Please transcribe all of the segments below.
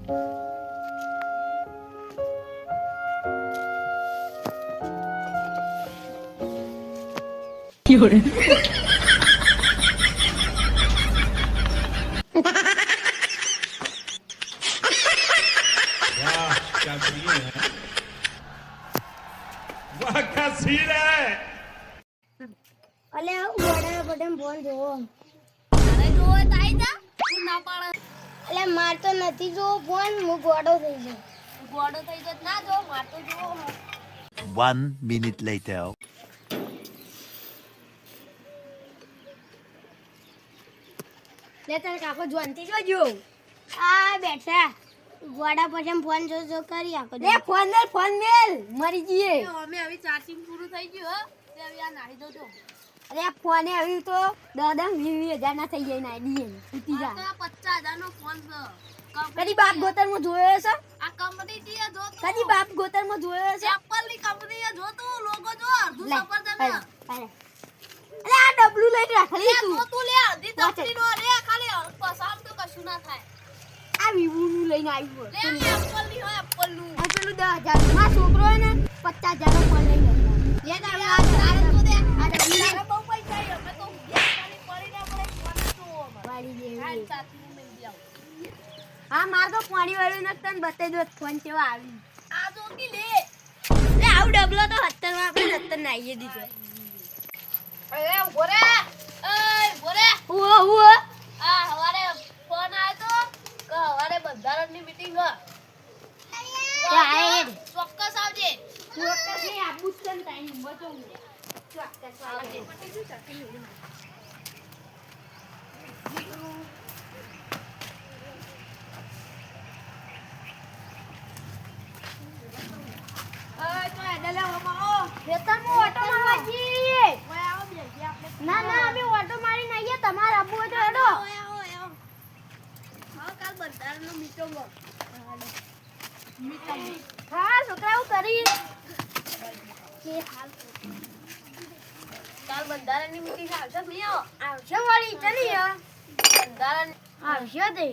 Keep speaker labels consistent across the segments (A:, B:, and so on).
A: 有人。
B: वाह क्या सीन है वाह क्या सीन है
C: અલે ગોડા બટન ફોન જોવો
D: અરે જોવે તો આઈ જા તું ના પાડે
C: અલે માર તો નથી જોવો ફોન હું ગોડો થઈ ગયો
D: ગોડો થઈ જત ના જો માર તો જોવો
E: 1 minute later.
C: લે તાર કાકો જોનથી જોજો આ બેઠા ગોડા પછી ફોન જો કરી આખો લે ફોન મેલ મરી જઈએ
D: અમે હવે ચાર્જિંગ પૂરું થઈ ગયું હો તે હવે આ નાહી દો જો
C: અરે ફોને આવી તો 10,000 ના થઈ જાય ના ડીએ ઉતી જા
D: આ 50,000 નો ફોન છે
C: કદી બાપ ગોતર માં જોયો છે
D: આ કંપની થી જો
C: કદી બાપ ગોતર માં જોયો છે
D: એપલ ની કંપની જો તું લોગો જો અડધું
C: લે,
D: સફરજન
C: અરે આ ડબલું લઈને રાખલી તું
D: તું લે અડધી કંપની નો રે ખાલી પસામ તો કશું ના થાય
C: આ વિવુ નું લઈને આવ્યો
D: લે એપલ ની હોય એપલ નું
C: આ પેલું 10,000 માં છોકરો હે ને 50,000 નો ફોન લઈ ગયો
D: લે તારે આ તારે તો દે આ તારે બહુ પૈસા છે અમે તો ખાલી પડી ના પડે ફોન તો
C: વાળી
D: આ
C: દેવી
D: ચાચી નું મિલ જાવ
C: હા માર તો પાણી વાળું ને તને બતાઈ દો ફોન કેવા આવી
D: આ જો કી લે
C: લે આવ ડબલો તો 70 માં આપણે 70 નાઈએ દીધો
D: અરે બોરે એય બોરે
C: ઉઓ
D: આ હવારે ફોન આવ્યો તો કે હવારે બંધારણની મીટિંગ હ
C: તો આય
D: ચોક્કસ આવજે
C: ચોક્કસ ને આબુ તન ટાઈમ બચો ચોક્કસ આવજે ના ના અમે ઓટો મારી નઈએ તમારે આબુ હોય તો હેડો
D: કાલ બંધારણનો મીટિંગ
C: હા છોકરાઓ કરી કે હાલ
D: કાલ બંધારણની મીટિંગ આવશે કે નહીં
C: આવશે વળી ચલી
D: બંધારણ
C: આવશે તે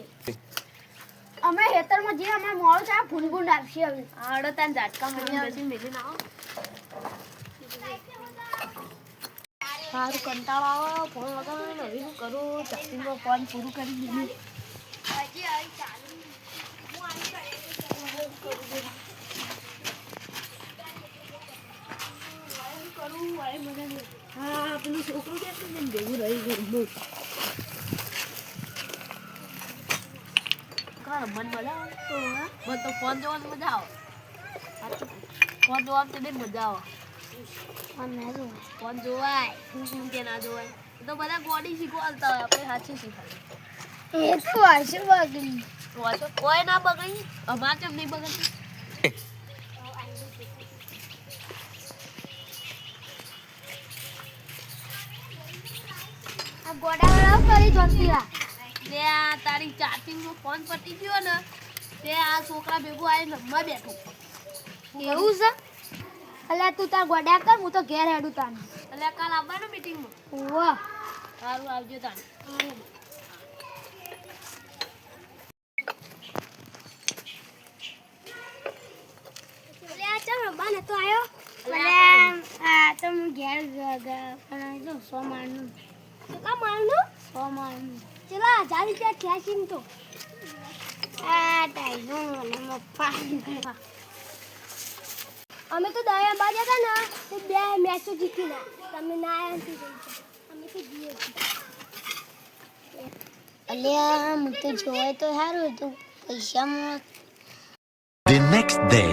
C: અમે હેતરમાં જે અમાર મોળો છે ફૂનગુંડ આવશે હવે
D: આડો તાન ઝાટકા મળી બેસી મેલી ના સારું કંટાળો આવે ફોન લગાવવાનો હવે શું કરું ચાર્જિંગમાં ફોન પૂરું કરી દીધું હા પેલું છોકરું કેટલું ને ભેગું રહી ગયું બહુ મન મજા આવે મને તો ફોન જોવાની મજા આવે ફોન જોવાની તો મજા આવે ફોન જોવાય શું કે ના જોવાય એ તો બધા બોડી શીખવાડતા હોય આપણે સાચી શીખવાડે
C: એ તો હશે બગડી
D: તો કોઈ ના બગડી અમારે કેમ નહીં બગડતી
C: આ ગોડાવાળા કરી જોનતીલા
D: તે આ તારી ચાર્જિંગનો ફોન પતી ગયો ને તે આ છોકરા ભેગું આવીને રમવા બેઠો
C: એવું છે અલ્યા તું તાર ગોડા કર હું તો ઘેર હેડું તાને
D: એટલે કાલ આવવાનું મીટિંગમાં
C: ઓવા
D: સારું આવજો તાને
C: અલ્યા ચાલ રબા નતો આયો આ તો હું ઘેર પણ જો 100 મારનું કેટલા મારનું 100 મારનું ચલા 1000 રૂપિયા ખેંચીન તો આ ટાઈનો મને મફા અમે તો દયા બાજા હતા ને તો 2 મેચો જીતી ના તમે ના આયા અમે તો જીએ અલ્યા હું તો જોય તો સારું હતું પૈસા
E: The next day.